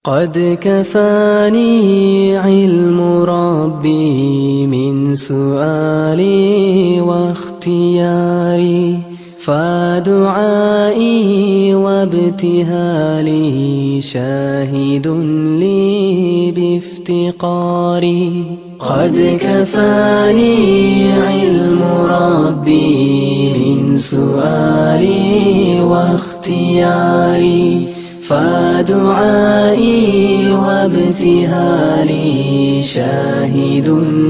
قد كفاني علم ربي من سؤالي واختياري، فدعائي وابتهالي شاهد لي بافتقاري. قد كفاني علم ربي من سؤالي واختياري، فدعائي وابتهالي شاهد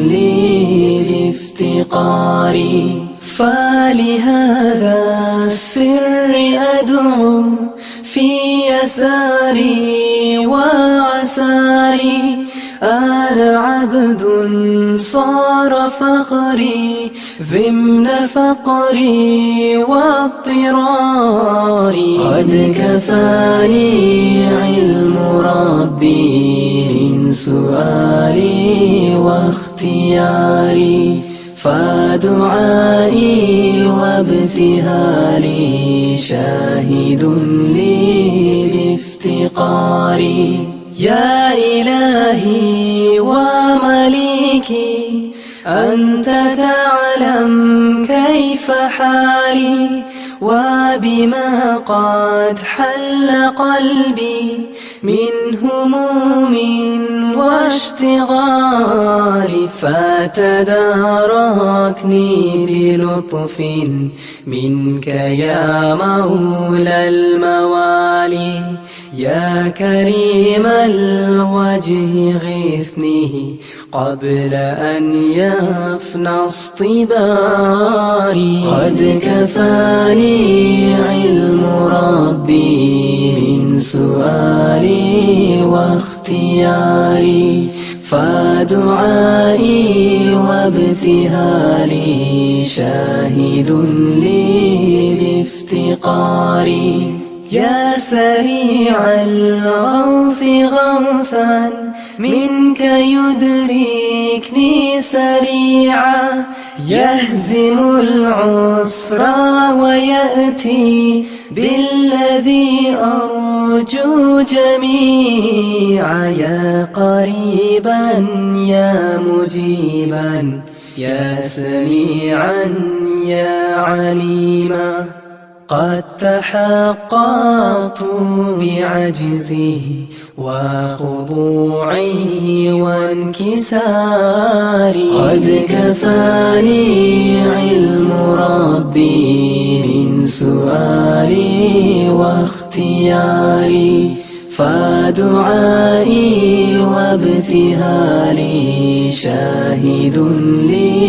لي بافتقاري. فلهذا السر أدعو في يساري وعساري، أنا عبد صار فخري ضمن فقري واضطراري. قد كفاني علم ربي من سؤالي واختياري، فدعائي وابتهالي شاهد لي بافتقاري. يا إلهي ومليكي أنت تعلم كيف حالي، وبما قد حل قلبي من هموم واشتغال، فتداركني بلطف منك يا مولى الموالي. يا كريم الوجه غثني قبل أن يفنى اصطباري. قد كفاني علم ربي من سؤالي واختياري، فدعائي وابتهالي شاهد لي بافتقاري. يا سريع الغوث غوثا منك يدركني سريعا، يهزم العسر ويأتي بالذي أرجو جميعا. يا قريبا يا مجيبا يا سميعا يا عليما، قد تحققت بعجزه وخضوعي وانكساري. قد كفاني علم ربي من سؤالي واختياري، فدعائي وابتهالي شاهد لي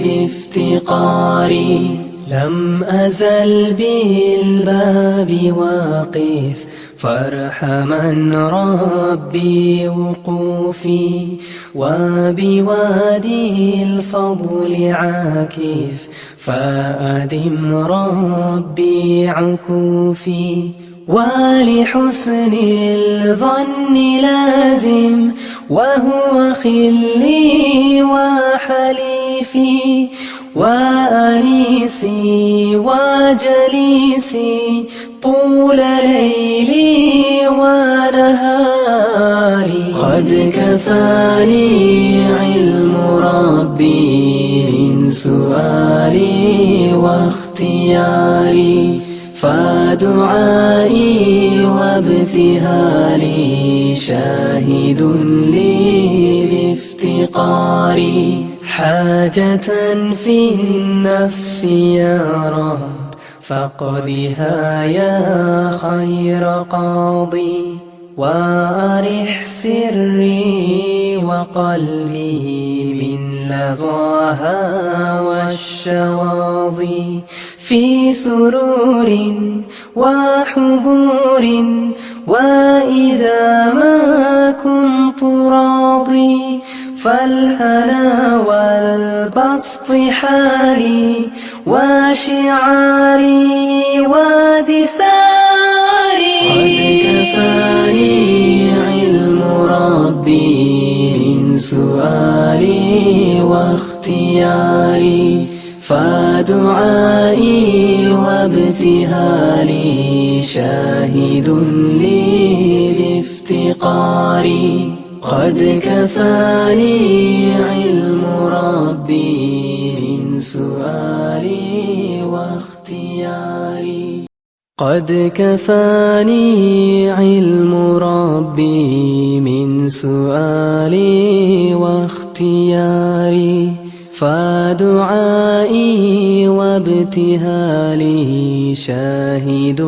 بافتقاري. لم أزل بالباب واقف فارحمن ربي وقوفي، وبوادي الفضل عاكف فأدم ربي عكوفي. ولحسن الظن لازم وهو خلي وحليفي، وأنيسي وجليسي طول ليلي ونهاري. قد كفاني علم ربي من سؤالي واختياري، فدعائي وابتهالي شاهد لي بافتقاري. حاجة في النفس يا رب فاقضها يا خير قاضي، وأرح سري وقلبي من لظاها والشواظي. في سرور وحبور وإذا ما كنت راضي، فالهنا والبسط حالي وشعاري ودثاري. قد كفاني علم ربي من سؤالي واختياري، فدعائي وابتهالي شاهد لي بافتقاري. بافتقاري قد كفاني علم ربي من سؤالي واختياري قد كفاني علم ربي من سؤالي واختياري فدعائي وابتهالي شاهد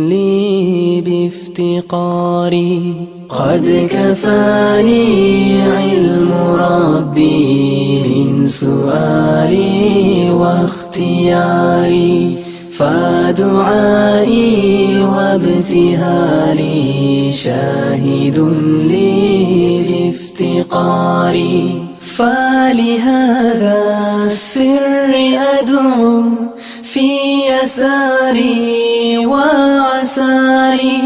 لي بافتقاري قد كفاني علم ربي من سؤالي واختياري فدعائي وابتهالي شاهد لي بافتقاري فلهذا السر أدعو في يساري وعساري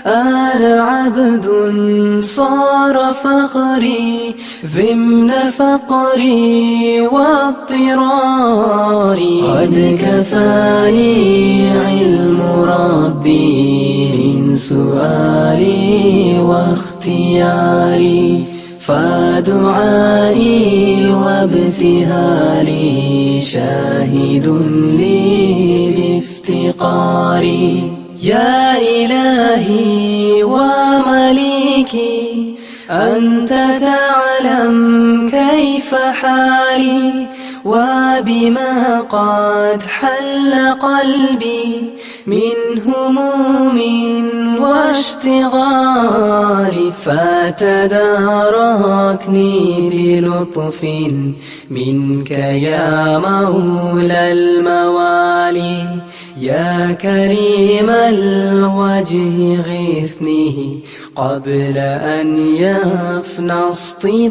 أنا عبد صار فخري ضمن فقري واضطراري قد كفاني علم ربي من سؤالي واختياري فدعائي وابتهالي شاهد لي بافتقاري يا إلهي ومليكي أنت تعلم كيف حالي وبما قد حل قلبي من هموم واشتغال فتداركني بلطف منك يا مولى الموالي يا كريم الوجه غثني قبل أن يفنى اصطباري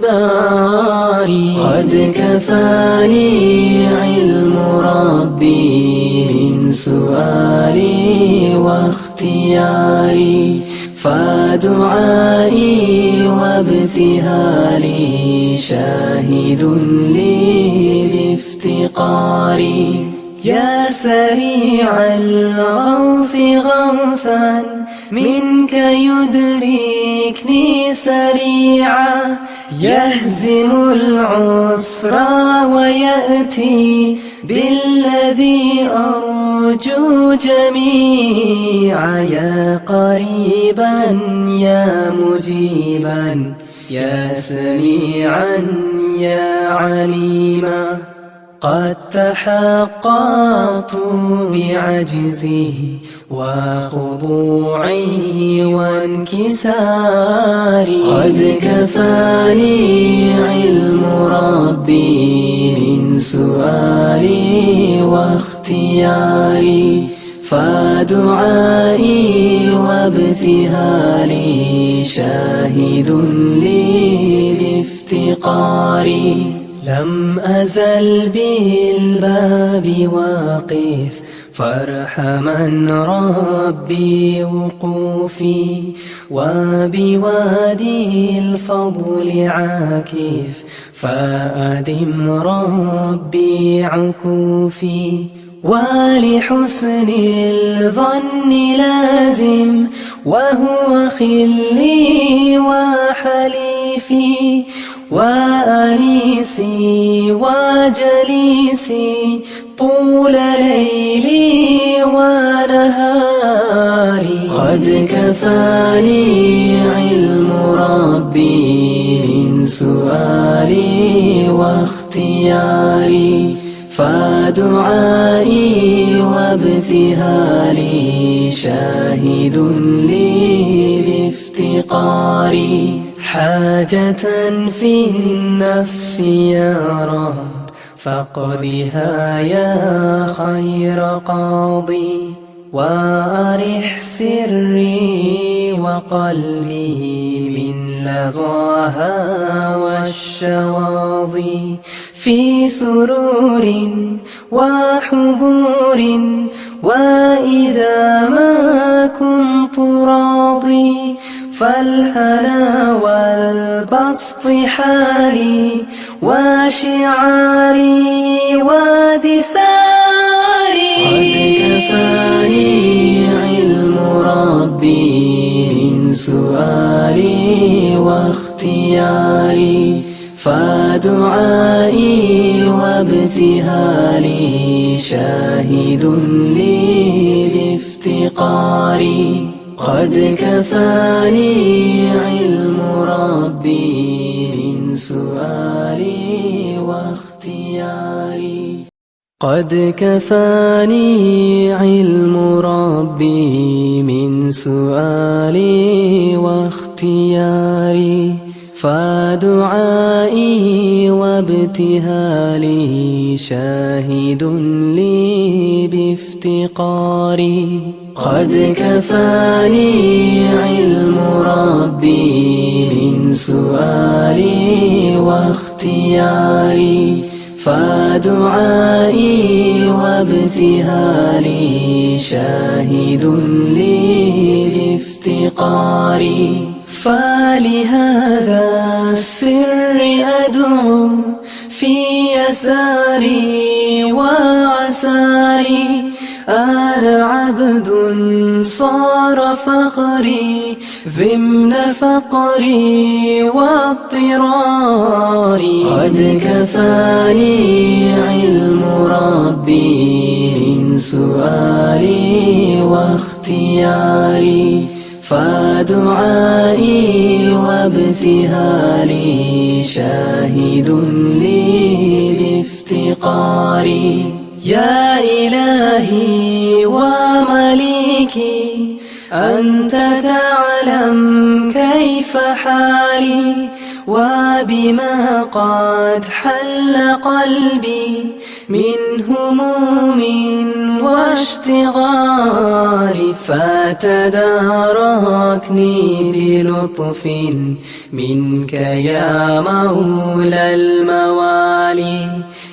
قد كفاني علم ربي من سؤالي واختياري فدعائي وابتهالي شاهد لي بافتقاري يا سريع الغوث غوثا منك يدركني سريعا يهزم العسر ويأتي بالذي أرجو جميعا يا قريبا يا مجيبا يا سميعا يا عليما قد تحققت بعجزه وخضوعي وانكساري قد كفاني علم ربي من سؤالي واختياري فدعائي وابتهالي شاهد لي بافتقاري لم أزل بالباب واقف فارحمن ربي وقوفي وبوادي الفضل عاكف فأدم ربي عكوفي ولحسن الظن لازم وهو خلي وحليفي وأنيسي وجليسي طول ليلي ونهاري قد كفاني علم ربي من سؤالي واختياري فدعائي وابتهالي شاهد لي بافتقاري حاجة في النفس يا رب فاقضها يا خير قاضي وأرح سري وقلبي من لظاها والشواظي في سرور وحبور وإذا ما كنت راضي فالهنا والبسط حالي وشعاري ودثاري قد كفاني علم ربي من سؤالي واختياري فدعائي وابتهالي شاهد لي بافتقاري قد كفاني علم ربي من سؤالي واختياري قد كفاني علم ربي من سؤالي واختياري فدعائي وابتهالي شاهد لي بافتقاري قد كفاني علم ربي من سؤالي واختياري فدعائي وابتهالي شاهد لي بافتقاري فلهذا السر أدعو في يساري وعساري أنا عبد صار فخري ضمن فقري واضطراري قد كفاني علم ربي من سؤالي واختياري فدعائي وابتهالي شاهد لي بافتقاري يا إلهي ومليكي أنت تعلم كيف حالي وبما قد حل قلبي من هموم واشتغال فتداركني بلطف منك يا مولى الموالي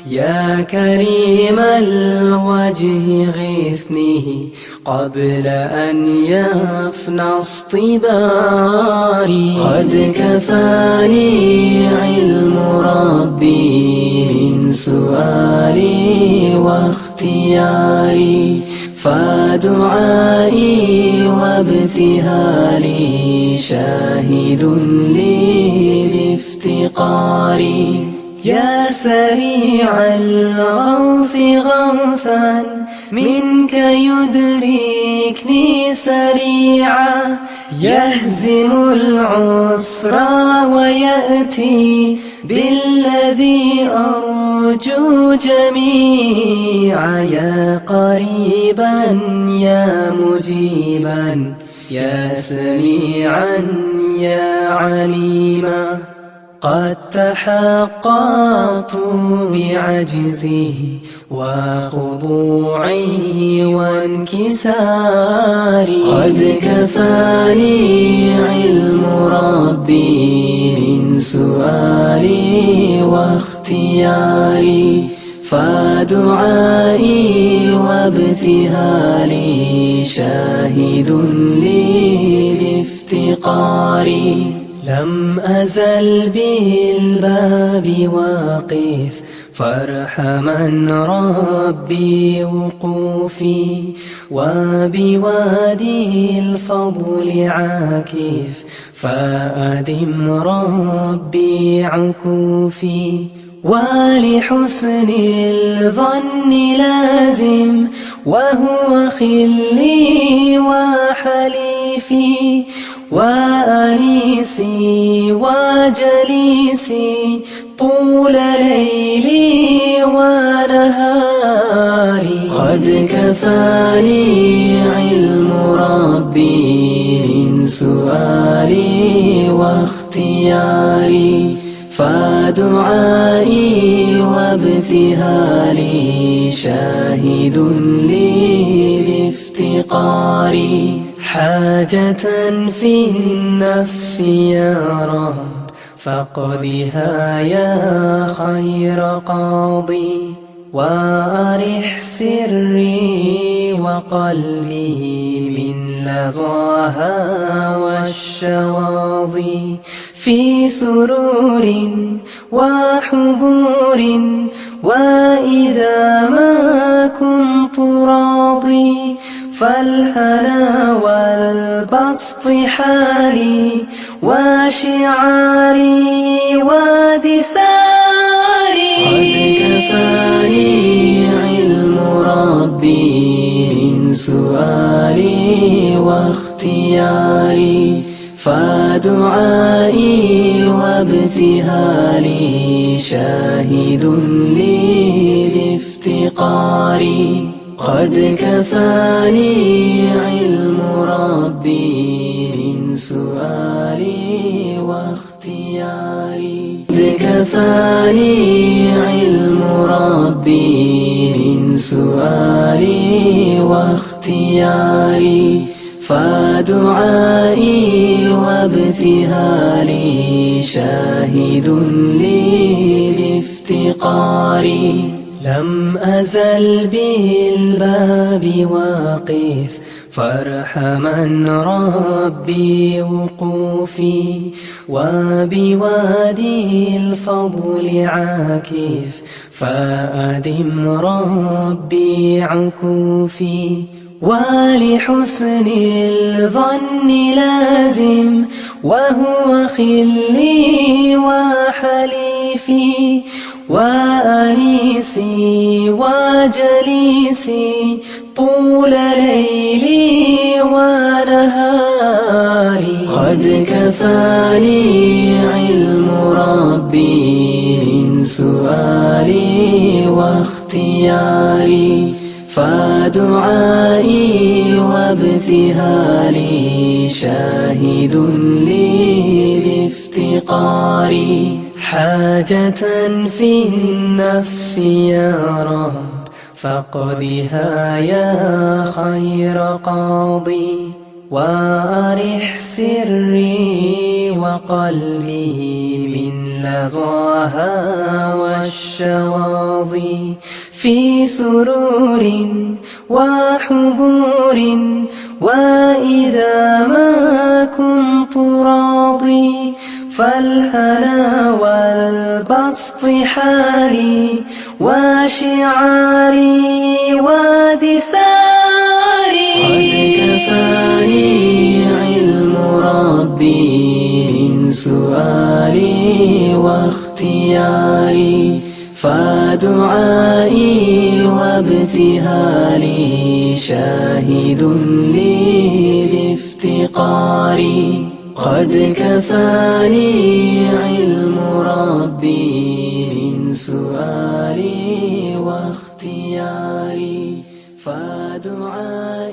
يا كريم الوجه غثني قبل أن يفنى اصطباري قد كفاني علم ربي من سؤالي واختياري فدعائي وابتهالي شاهد لي بافتقاري يا سريع الغوث غوثا منك يدركني سريعا يهزم العسر ويأتي بالذي أرجو جميعا يا قريبا يا مجيبا يا سميعا يا عليما قد تحققت بعجزه وخضوعي وانكساري قد كفاني علم ربي من سؤالي واختياري فدعائي وابتهالي شاهد لي بافتقاري لم أزل بالباب واقف فارحمن ربي وقوفي وبوادي الفضل عاكف فأدم ربي عكوفي ولحسن الظن لازم وهو خلي وحليفي وأنيسي وجليسي طول ليلي ونهاري قد كفاني علم ربي من سؤالي واختياري فدعائي وابتهالي شاهد لي بافتقاري حاجة في النفس يا رب فاقضها يا خير قاضي وأرح سري وقلبي من لظاها والشواظي في سرور وحبور وإذا ما كنت راضي فالهنا والبسط حالي وشعاري ودثاري. قد كفاني علم ربي من سؤالي واختياري، فدعائي وابتهالي شاهد لي بافتقاري. قد كفاني علم ربي من سؤالي واختياري. قد كفاني علم ربي من سؤالي واختياري، فدعائي وابتهالي شاهد لي بافتقاري. لم أزل بالباب واقف فارحما ربي وقوفي، وبوادي الفضل عاكف فأدم ربي عكوفي. ولحسن الظن لازم وهو خلي وحليفي، وأنيسي وجليسي طول ليلي ونهاري. قد كفاني علم ربي من سؤالي واختياري، فدعائي وابتهالي شاهد لي بافتقاري. حاجة في النفس يا رب فاقضها يا خير قاضي، وأرح سري وقلبي من لظاها والشواظي. في سرور وحبور وإذا ما كنت راضي، فالهنا والبسط حالي وشعاري ودثاري. قد كفاني علم ربي من سؤالي واختياري، فدعائي وابتهالي شاهد لي بافتقاري. قد كفاني علم ربي من سؤالي واختياري، فدعائي